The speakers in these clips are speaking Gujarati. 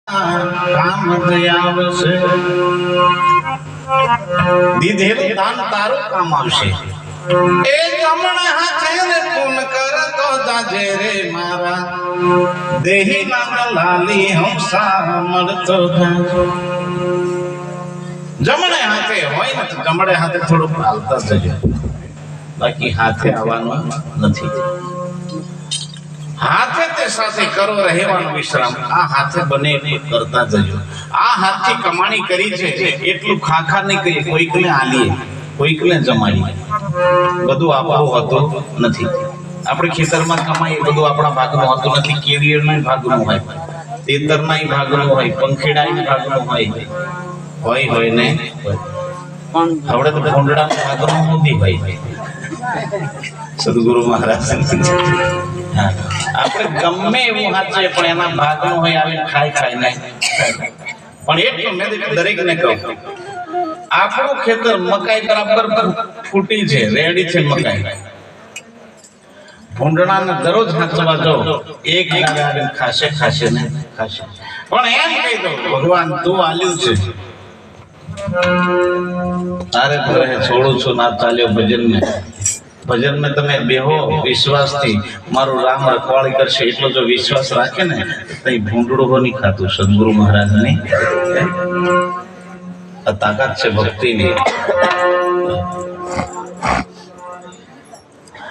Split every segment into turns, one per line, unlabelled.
કામ આવશે દીધેલું દાન તારું કામ આવશે એ જમણે હાથે ને પૂન કરતો જાજે રે મારા દેહી ના લાલી હંસા મળતો જાજો જમણે હાથે હોય ને તો જમણે હાથે થોડું હાલતા જજો બાકી હાથે આવવાનું નથી હાથે તે સાથે કરો રહેવાનો વિશ્રામ આ હાથે બને એટલું કરતા જજો આ હાથથી કમાણી કરી છે એટલું ખાખા નહીં કરી કોઈકને આલીએ કોઈકને જમાડીએ બધું આપણું હોતું નથી આપણે ખેતરમાં કમાઈએ બધું આપણા ભાગનું હોતું નથી કેરિયરના ભાગનું હોય તેતરના ભાગનું હોય પંખેડાના ભાગનું હોય ને હવે તો ભોંડડાના ભાગનું નથી ભાઈ સદગુરુ મહારાજ આપણે ગમે એવું હાચે પણ એના ભાગનું હોય આવે ખાય નહીં પણ એટલું મેં દરેકને કહું આપણું ખેતર મકાઈ બરાબર ફૂટી છે રેડી છે મકાઈ ભૂંડણાને દરરોજ હાચવા જો એક લાગે ખાશે ને ખાશે પણ એમ કહી દો ભગવાન તું આલ્યું છે તારે ઘરે છોડું છું ના ચાલ્યો ભજન में તમે બેહો વિશ્વાસથી મારું રામ રખવાળી કરશે એટલો જો વિશ્વાસ રાખે ને તો ભૂંડડું હો નહીં ખાતું સદગુરુ મહારાજની તાકાત છે ભક્તિની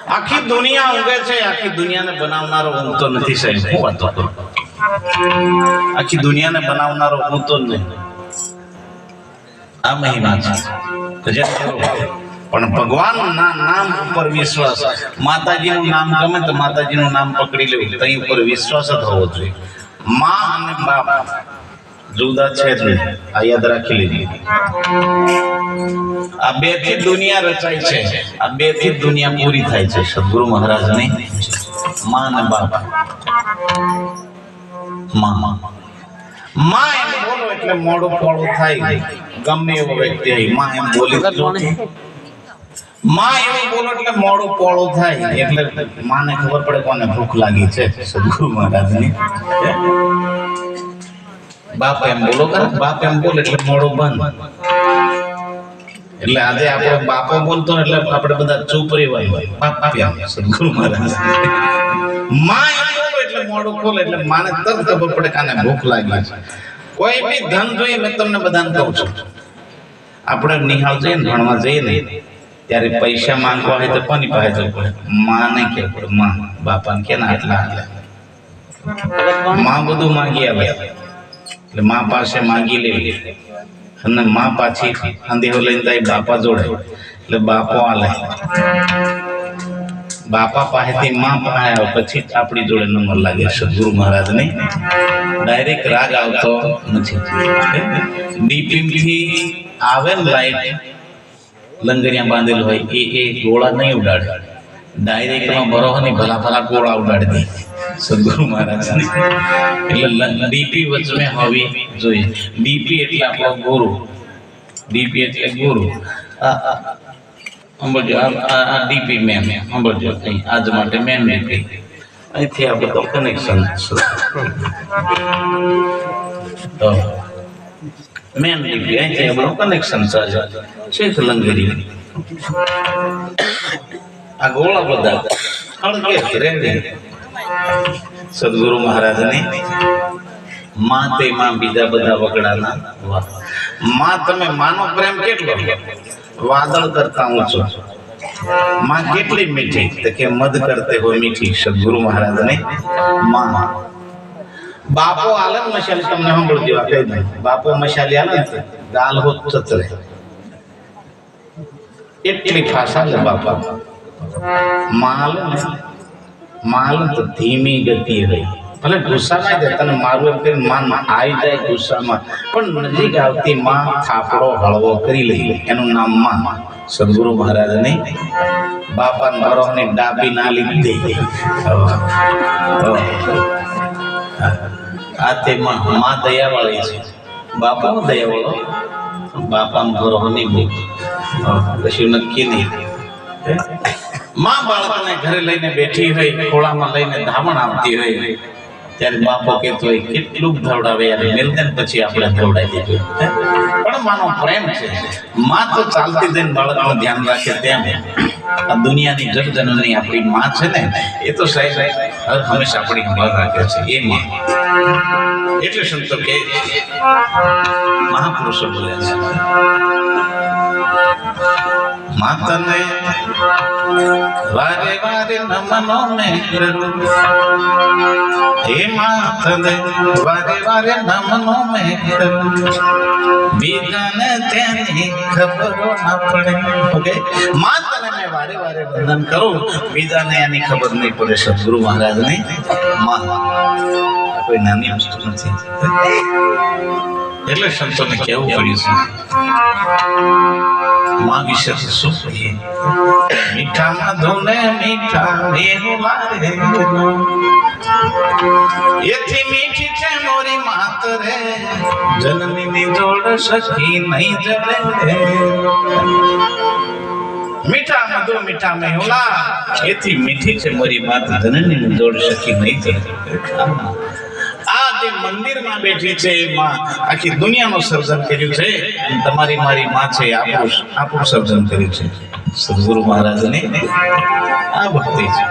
આખી દુનિયા ઊંઘે છે આખી દુનિયાને બનાવનારો હું તો નથી સાહેબ હું વાતો કરું આખી દુનિયાને બનાવનારો હું તો નહીં આ મહિમા છે ભજન કરો પણ ભગવાનના નામ ઉપર વિશ્વાસ માતાજીનું નામ ગમે તો માતાજીનું નામ પકડી લેવું તેની ઉપર વિશ્વાસ જ હોવો જોઈએ માં અને બાપ જુદા છે જ નહીં આ યાદ રાખી લીધી આ બે થી દુનિયા રચાય છે આ બે થી દુનિયા પૂરી થાય છે સદગુરુ મહારાજની માં અને બાપ માં એમ બોલો એટલે મોડું પોળું થાય ગમે એવો વ્યક્તિ માં એમ બોલી માં એવું બોલો એટલે મોડું પોળું થાય એટલે માને ખબર પડે કોને ભૂખ લાગી છે સદગુરુ મહારાજની બાપ એમ બોલો બાપ એમ બોલે એટલે મોડું બંધ એટલે આજે આપણો બાપો બોલતો એટલે આપણે બધા ચૂપ રહેવાય બાપ સદગુરુ મહારાજ માં એમ બોલો એટલે મોડું ખોલે એટલે માને તરત ખબર પડે કાને ભૂખ લાગી છે કોઈ બી ધન જોઈએ મેં તમને બધાને કહું છું આપણે નિહાળ જઈએ ને ભણવા જઈએ ને ત્યારે પૈસા માંગવા હોય તો કોની પાસે જવું પડે માને કેવું પડે માં બાપાને કે ના આટલા માં બધું માંગી આવે એટલે માં પાસે માંગી લેવી અને માં પાછી અંધેહો લઈને જાય બાપા જોડે એટલે બાપો આલે બાપા પાસેથી માં પાસે પછી આપણી જોડે નંબર લાગે સદગુરુ મહારાજની ડાયરેક્ટ રાગ આવતો નથી ડીપીમ થી આવે ને લાઈટ લંગરિયા બાંધેલ હોય એ ગોળા નહીં ઉડાડે ડાયરેક્ટ માં બરોહ ની ભલા ગોળા ઉડાડી દે સદગુરુ મહારાજ એટલે ડીપી વચ્ચે હોવી જોઈએ ડીપી એટલે આપણો ગુરુ ડીપી એટલે ગુરુ સમજો આ ડીપી મેન સમજો આજ માટે મેન ડીપી અહીંથી આ બધો કનેક્શન તો મેન ડીપી અહીંથી આ બધો કનેક્શન છે લંગરી આ ગોળા બધા સદગુરુ મહારાજની માં તે માં બીજા બધા વગડાના માં તમે માનો પ્રેમ કેટલો વાદળ કરતા ઊંચો માં કેટલી મીઠી તો કે મધ કરતે હોય મીઠી સદગુરુ મહારાજની માં બાપો આલન મશાલી તમને સાંભળજો આ કહી દઉં બાપો મશાલી આલે ને ગાલ હોત ચતરે એટલી ફાસા લે બાપા માલ તો ધીમી ગતિ હોય ભલે ગુસ્સામાં જાય તને મારું એમ કરીને માં આવી જાય ગુસ્સામાં પણ નજીક આવતી માં થાપડો હળવો કરી લઈ એનું નામ માં સદગુરુ મહારાજની બાપાને બરોહની ડાબી ના લીધી આ તે માં દયાવાળી છે બાપા દયાવાળો બાપાને બરોહની ભૂખ કશું નક્કી નહીં માં બાળકોને ઘરે લઈને બેઠી હોય ખોળામાં લઈને ધામણ આપતી હોય ત્યારે બાપો કહેતો હોય કેટલું ધવડાવે યાર મેલને પછી આપણે ધવડાવી દેજો. પણ માનો પ્રેમ છે. માં તો ચાલતી જઈને બાળકનું ધ્યાન રાખે તેમ આ દુનિયાની જગજનની આપણી માં છે ને એ તો સાહેબ હંમેશા આપણી સંભાળ રાખે છે એ માં. એટલે સંતો કે મહાપુરુષો બોલ્યા છે માતને વારે વારે નમનો મેં કરું, હે માતને વારે વારે નમનો મેં કરું, બીજાને તેની ખબરો ન પડે. ઓકે, માતને મેં વારે વારે વંદન કરું, બીજાને એની ખબર નહીં પડે. સદગુરુ મહારાજની માં કોઈ નાની વસ્તુ નથી. એટલે સંતોને કેવું પડ્યું છે માં વિશે શું કહીએ. મીઠામાં ધોને મીઠા મેરુલા રે, એથી મીઠી છે મોરી માત રે, જનની જોડ સખી નહીં જડે રે. મીઠા મધુ મીઠા મેહુલા, એથી મીઠી છે મોરી માત, જનની જોડ સખી નહીં જડે. આ જે મંદિરમાં બેઠી છે માં આખી દુનિયાનું સર્જન કર્યું છે. તમારી મારી માં છે આપણું સર્જન કર્યું છે. સદગુરુ મહારાજની આ ભક્તિ છે.